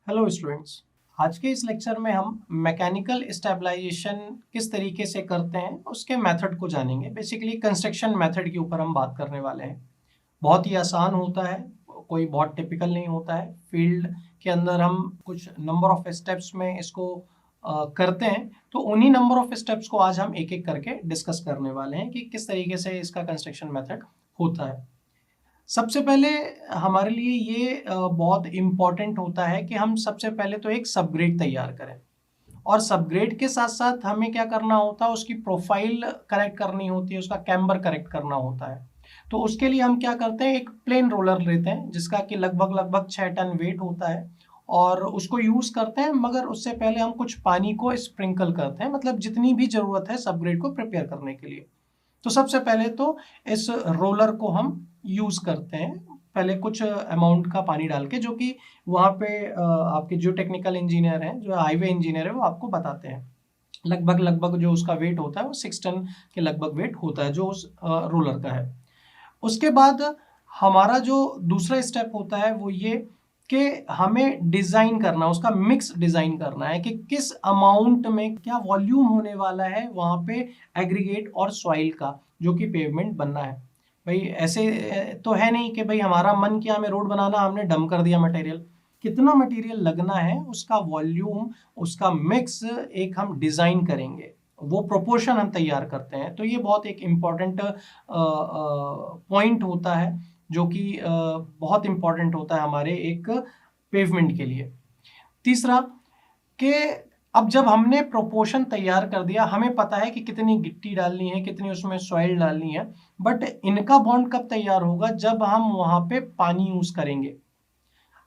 Hello students. आज के इस लेक्चर में हम मैकेनिकल स्टेबलाइजेशन किस तरीके से करते हैं उसके मेथड को जानेंगे। बेसिकली कंस्ट्रक्शन मेथड के ऊपर हम बात करने वाले हैं। बहुत ही आसान होता है, कोई बहुत टिपिकल नहीं होता है। फील्ड के अंदर हम कुछ नंबर ऑफ स्टेप्स में इसको करते हैं, तो उन्हीं नंबर ऑफ स्टेप्स को आज हम एक एक करके डिस्कस करने वाले हैं कि किस तरीके से इसका कंस्ट्रक्शन मेथड होता है। सबसे पहले हमारे लिए ये बहुत इम्पॉर्टेंट होता है कि हम सबसे पहले तो एक सबग्रेड तैयार करें, और सबग्रेड के साथ साथ हमें क्या करना होता है, उसकी प्रोफाइल करेक्ट करनी होती है, उसका कैम्बर करेक्ट करना होता है। तो उसके लिए हम क्या करते हैं, एक प्लेन रोलर लेते हैं जिसका कि लगभग लगभग 6 टन वेट होता है, और उसको यूज करते हैं। मगर उससे पहले हम कुछ पानी को स्प्रिंकल करते हैं, मतलब जितनी भी जरूरत है सबग्रेड को प्रिपेयर करने के लिए। तो सबसे पहले तो इस रोलर को हम यूज करते हैं, पहले कुछ अमाउंट का पानी डाल के, जो कि वहाँ पे आपके जो टेक्निकल इंजीनियर हैं, जो हाईवे इंजीनियर है, वो आपको बताते हैं। लगभग लगभग जो उसका वेट होता है वो 6 टन के लगभग वेट होता है, जो उस रोलर का है। उसके बाद हमारा जो दूसरा स्टेप होता है वो ये कि हमें डिजाइन करना, उसका मिक्स डिजाइन करना है कि किस अमाउंट में क्या वॉल्यूम होने वाला है वहां पे एग्रीगेट और सॉइल का, जो कि पेवमेंट बनना है। भाई ऐसे तो है नहीं कि भाई हमारा मन किया हमें रोड बनाना, हमने डम कर दिया मटेरियल। कितना मटेरियल लगना है, उसका वॉल्यूम, उसका मिक्स एक हम डिजाइन करेंगे, वो प्रोपोर्शन हम तैयार करते हैं। तो ये बहुत एक इम्पॉर्टेंट पॉइंट होता है, जो कि बहुत इम्पॉर्टेंट होता है हमारे एक पेवमेंट के लिए। तीसरा कि अब जब हमने प्रोपोर्शन तैयार कर दिया, हमें पता है कि कितनी गिट्टी डालनी है, कितनी उसमें सॉइल डालनी है, बट इनका बॉन्ड कब तैयार होगा, जब हम वहां पे पानी यूज करेंगे।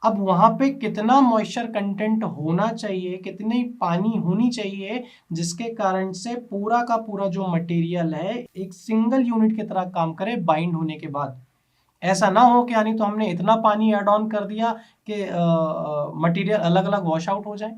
अब वहां पे कितना मॉइस्चर कंटेंट होना चाहिए, कितनी पानी होनी चाहिए, जिसके कारण से पूरा का पूरा जो मटेरियल है एक सिंगल यूनिट की तरह काम करे बाइंड होने के बाद। ऐसा ना हो कि यानी तो हमने इतना पानी ऐड ऑन कर दिया कि मटेरियल अलग अलग वॉश आउट हो जाए,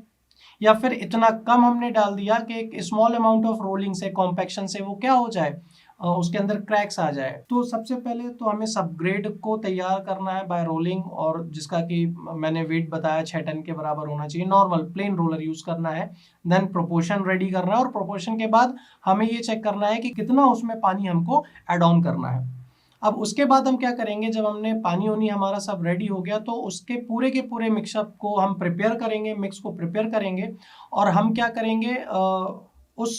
या फिर इतना कम हमने डाल दिया कि एक स्मॉल अमाउंट ऑफ रोलिंग से, कॉम्पैक्शन से वो क्या हो जाए, उसके अंदर क्रैक्स आ जाए। तो सबसे पहले तो हमें सबग्रेड को तैयार करना है बाय रोलिंग, और जिसका कि मैंने वेट बताया 6 टन के बराबर होना चाहिए। नॉर्मल प्लेन रोलर यूज करना है। देन प्रोपोर्शन रेडी करना है, और प्रोपोर्शन के बाद हमें ये चेक करना है कि कितना उसमें पानी हमको एड ऑन करना है। अब उसके बाद हम क्या करेंगे, जब हमने पानी उनी हमारा सब रेडी हो गया, तो उसके पूरे के पूरे मिक्सअप को हम प्रिपेयर करेंगे, मिक्स को प्रिपेयर करेंगे। और हम क्या करेंगे, उस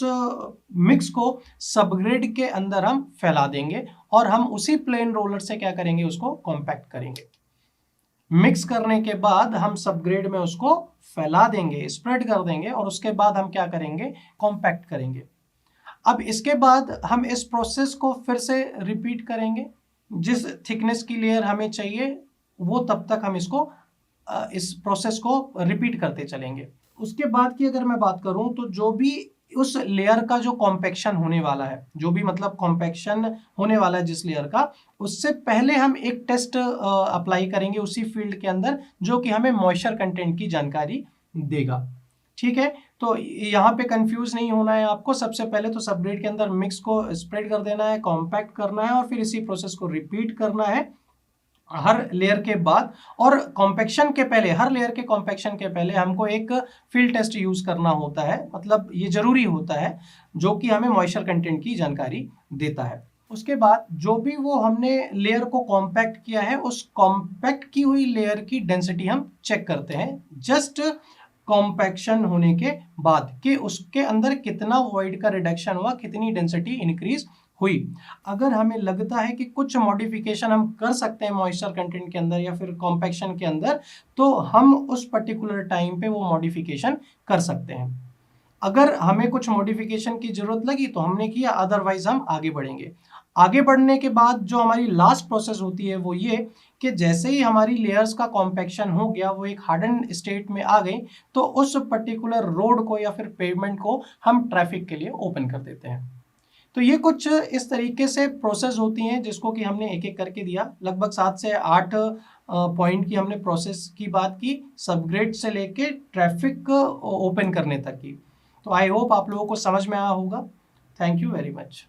मिक्स को सबग्रेड के अंदर हम फैला देंगे, और हम उसी प्लेन रोलर से क्या करेंगे, उसको कॉम्पैक्ट करेंगे। मिक्स करने के बाद हम सबग्रेड में उसको फैला देंगे, स्प्रेड कर देंगे, और उसके बाद हम क्या करेंगे, कॉम्पैक्ट करेंगे। अब इसके बाद हम इस प्रोसेस को फिर से रिपीट करेंगे। जिस थिकनेस की लेयर हमें चाहिए, वो तब तक हम इसको इस प्रोसेस को रिपीट करते चलेंगे। उसके बाद की अगर मैं बात करूं, तो जो भी उस लेयर का जो कॉम्पैक्शन होने वाला है, जो भी मतलब कॉम्पैक्शन होने वाला है जिस लेयर का, उससे पहले हम एक टेस्ट अप्लाई करेंगे उसी फील्ड के अंदर, जो कि हमें मॉइस्चर कंटेंट की जानकारी देगा। ठीक है, तो यहाँ पे कंफ्यूज नहीं होना है आपको। सबसे पहले तो सबग्रेड के अंदर मिक्स को स्प्रेड कर देना है, कॉम्पैक्ट करना है, और फिर इसी प्रोसेस को रिपीट करना है हर लेयर के बाद। और कॉम्पैक्शन के पहले, हर लेयर के कॉम्पैक्शन के पहले हमको एक फील्ड टेस्ट यूज करना होता है, मतलब ये जरूरी होता है, जो कि हमें मॉइस्चर कंटेंट की जानकारी देता है। उसके बाद जो भी वो हमने लेयर को कॉम्पैक्ट किया है, उस कॉम्पैक्ट की हुई लेयर की डेंसिटी हम चेक करते हैं जस्ट कॉम्पैक्शन होने के बाद, कि उसके अंदर कितना वॉइड का रिडक्शन हुआ, कितनी डेंसिटी इंक्रीज हुई। अगर हमें लगता है कि कुछ मॉडिफिकेशन हम कर सकते हैं मॉइस्चर कंटेंट के अंदर या फिर कॉम्पैक्शन के अंदर, तो हम उस पर्टिकुलर टाइम पे वो मॉडिफिकेशन कर सकते हैं। अगर हमें कुछ मॉडिफिकेशन की जरूरत लगी तो हमने किया, अदरवाइज हम आगे बढ़ेंगे। आगे बढ़ने के बाद जो हमारी लास्ट प्रोसेस होती है वो ये कि जैसे ही हमारी लेयर्स का कॉम्पैक्शन हो गया, वो एक हार्डन स्टेट में आ गई, तो उस पर्टिकुलर रोड को या फिर पेवमेंट को हम ट्रैफिक के लिए ओपन कर देते हैं। तो ये कुछ इस तरीके से प्रोसेस होती हैं, जिसको कि हमने एक एक करके दिया। लगभग 7 से 8 पॉइंट की हमने प्रोसेस की बात की, सबग्रेड से लेके ट्रैफिक ओपन करने तक की। तो आई होप आप लोगों को समझ में आया होगा। Thank you very much.